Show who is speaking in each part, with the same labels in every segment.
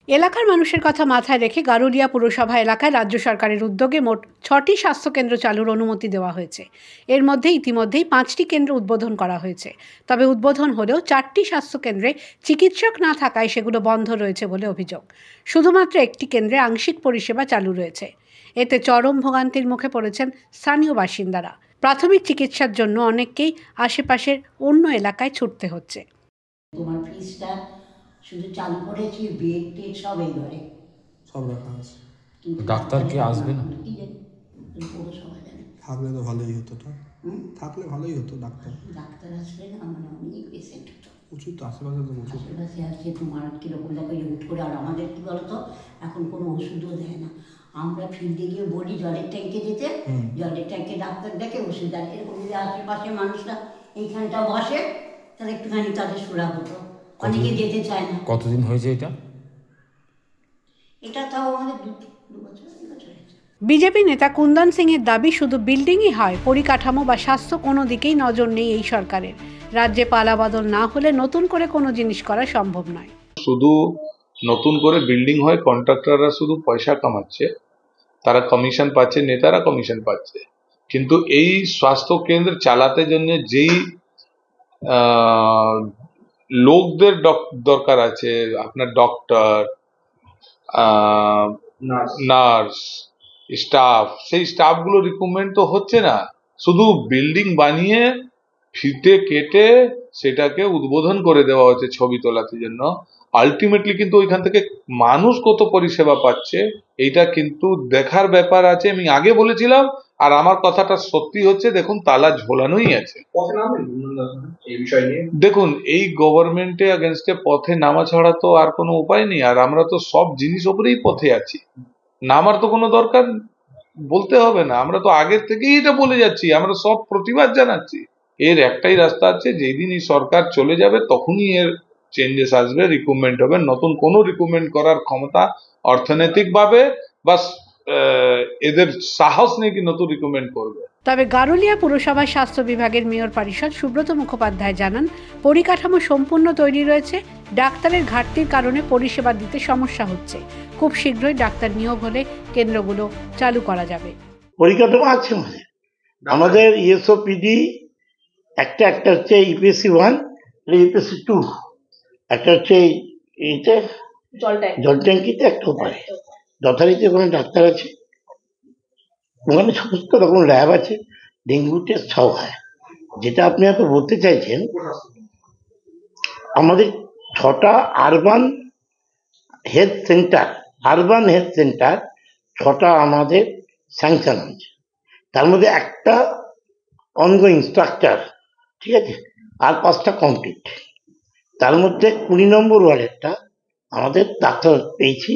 Speaker 1: এলাকার মানুষের কথা মাথায় রেখে গারুলিয়া পুরসভা এলাকায় রাজ্য সরকারের উদ্যোগে মোট 6টি স্বাস্থ্যকেন্দ্র চালুর অনুমতি দেওয়া হয়েছে। এর মধ্যে ইতিমধ্যেই 5টি কেন্দ্র উদ্বোধন করা হয়েছে। তবে উদ্বোধন হলেও 4টি স্বাস্থ্যকেন্দ্রে চিকিৎসক না থাকায় সেগুলো বন্ধ রয়েছে বলে অভিযোগ। শুধুমাত্র একটি কেন্দ্রে আংশিক পরিষেবা চালু রয়েছে। এতে চরম ভোগান্তির মুখে পড়েছেন স্থানীয় বাসিন্দারা। প্রাথমিক চিকিৎসার জন্য অনেককেই আশেপাশের অন্য এলাকায় ছুটতে হচ্ছে।
Speaker 2: তোমার ফিসটা শুধু চালু করেছি, বেড টেড সব এই ঘরে
Speaker 3: সব রাখা আছে।
Speaker 4: ডাক্তার কি আসবে না?
Speaker 2: কি জানি, পৌরসভা জানে।
Speaker 3: থাকলে তো ভালোই হতো, থাকলে ভালোই হতো।
Speaker 2: ডাক্তার আসলে না, মানে অনেক পেশেন্ট হতো।
Speaker 3: প্রচুর তো আশেপাশে তো প্রচুর।
Speaker 2: আশেপাশে আসছে তোমার কীরকম দেখো হুট করে। আর আমাদের কী বলতো, এখন কোনো ওষুধও দেয় না। আমরা ফিল্ডে গিয়ে বলি জলের ট্যাঙ্কে যেতে, জলের ট্যাঙ্কে ডাক্তার দেখে ওষুধ দেয়। এরকম যদি আশেপাশে মানুষরা এইখানটা বসে তাহলে একটুখানি তাদের সুরা হতো। অনেকে যেতে চায় না।
Speaker 4: কতদিন হয়েছে এটা?
Speaker 2: এটা তাও আমাদের দু বছর হয়েছে।
Speaker 1: বিজেপি নেতা কুন্দন সিংয়ের দাবি, শুধু বিল্ডিংই হয়, পরিকাঠামো বা স্বাস্থ্য কোনো দিকেই নজর নেই এই সরকারের। রাজ্যে পালাবদল না হলে নতুন করে কোনো জিনিস করা সম্ভব নয়।
Speaker 5: শুধু নতুন করে বিল্ডিং হয়, কন্ট্রাক্টররা শুধু পয়সা কামাচ্ছে, তারা কমিশন পাচ্ছে, নেতারা কমিশন পাচ্ছে। কিন্তু এই স্বাস্থ্য কেন্দ্র চালাতে জন্য যেই লোকদের দরকার আছে, আপনার ডক্টর, নার্স, স্টাফ, সেই স্টাফগুলো রিক্রুটমেন্ট তো হচ্ছে না। শুধু বিল্ডিং বানিয়ে ফিতে কেটে সেটাকে উদ্বোধন করে দেওয়া হচ্ছে ছবি তোলার জন্য। আলটিমেটলি কিন্তু ওইখান থেকে মানুষ কত পরিষেবা পাচ্ছে এইটা কিন্তু দেখার ব্যাপার আছে। আমি আগে বলেছিলাম, আর আমার কথাটা সত্যি হচ্ছে। দেখুন, তালা ঝোলানোই আছে। দেখুন, এই গভর্নমেন্টে এগেনস্টে পথে নামা ছাড়া তো আর কোনো উপায় নেই। আর আমরা তো সব জিনিস ওপরেই পথে আছি, নামার তো কোনো দরকার বলতে হবে না। আমরা তো আগের থেকেই এটা বলে যাচ্ছি, আমরা সব প্রতিবাদ জানাচ্ছি। এর একটাই রাস্তা আছে, যেদিন এই সরকার চলে যাবে তখনই এর চেঞ্জেস আসবে, রিক্রুটমেন্ট হবে। নতুন কোনো রিক্রুটমেন্ট করার ক্ষমতা অর্থনৈতিকভাবে বা এদের সাহস নেই কি নতুন রিক্রুটমেন্ট করবে।
Speaker 1: তবে গারুলিয়া পুরসভার স্বাস্থ্য বিভাগের মেয়র পরিষদ সুব্রত মুখোপাধ্যায় জানান, পরিকাঠামো সম্পূর্ণ তৈরি রয়েছে। ডাক্তারের ঘাটতির কারণে পরিষেবা দিতে সমস্যা হচ্ছে। খুব শীঘ্রই ডাক্তার নিয়োগ হলে কেন্দ্রগুলো চালু করা যাবে।
Speaker 6: পরিকাঠামো আছে আমাদের ইএসওপিডি একটা হচ্ছে ইপিএসসি 1, ইপিএসসি 2, একটা হচ্ছে এইতে জল ট্যাঙ্কিতে, একটা উপায় যথারীতি ওখানে ডাক্তার আছে। ওখানে সমস্ত রকম ল্যাব আছে, ডেঙ্গু টেস্ট সব হয়। যেটা আপনি হয়তো বলতে চাইছেন, আমাদের 6টা আরবান হেলথ সেন্টার 6টা আমাদের স্যাংশন হয়েছে। তার মধ্যে একটা অনগোয়িং স্ট্রাকচার, ঠিক আছে, আর 5টা কমপ্লিট। তার মধ্যে 20 নম্বর ওয়ার্ডেরটা আমাদের ডাক্তার পেয়েছি,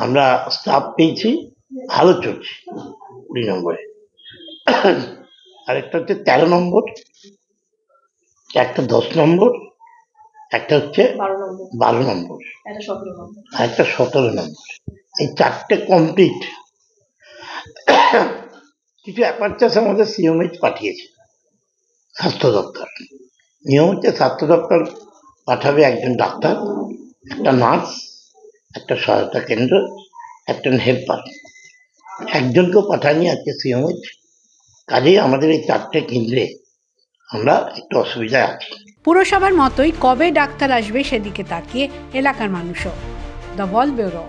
Speaker 6: আমরা স্টাফ পেয়েছি, ভালো চলছে 20 নম্বরে। আরেকটা হচ্ছে 13 নম্বর, একটা 10 নম্বর, একটা হচ্ছে 12 নম্বর, আর একটা 17 নম্বর। এই 4টে কমপ্লিট। কিছু অ্যাপারচার্স আমাদের সিএমএইচ পাঠিয়েছে স্বাস্থ্য দপ্তর। নিয়ম হচ্ছে স্বাস্থ্য দপ্তর পাঠাবে একজন ডাক্তার, একটা নার্স, একটা সহায়তা কেন্দ্র, একটা হেল্পার। একজনকেও পাঠায়নি আজকে সিএমএইচ। কাজেই আমাদের এই 4টে কেন্দ্রে আমরা একটু অসুবিধায় আছি।
Speaker 1: পুরসভার মতোই কবে ডাক্তার আসবে সেদিকে তাকিয়ে এলাকার মানুষও। The wall bureau.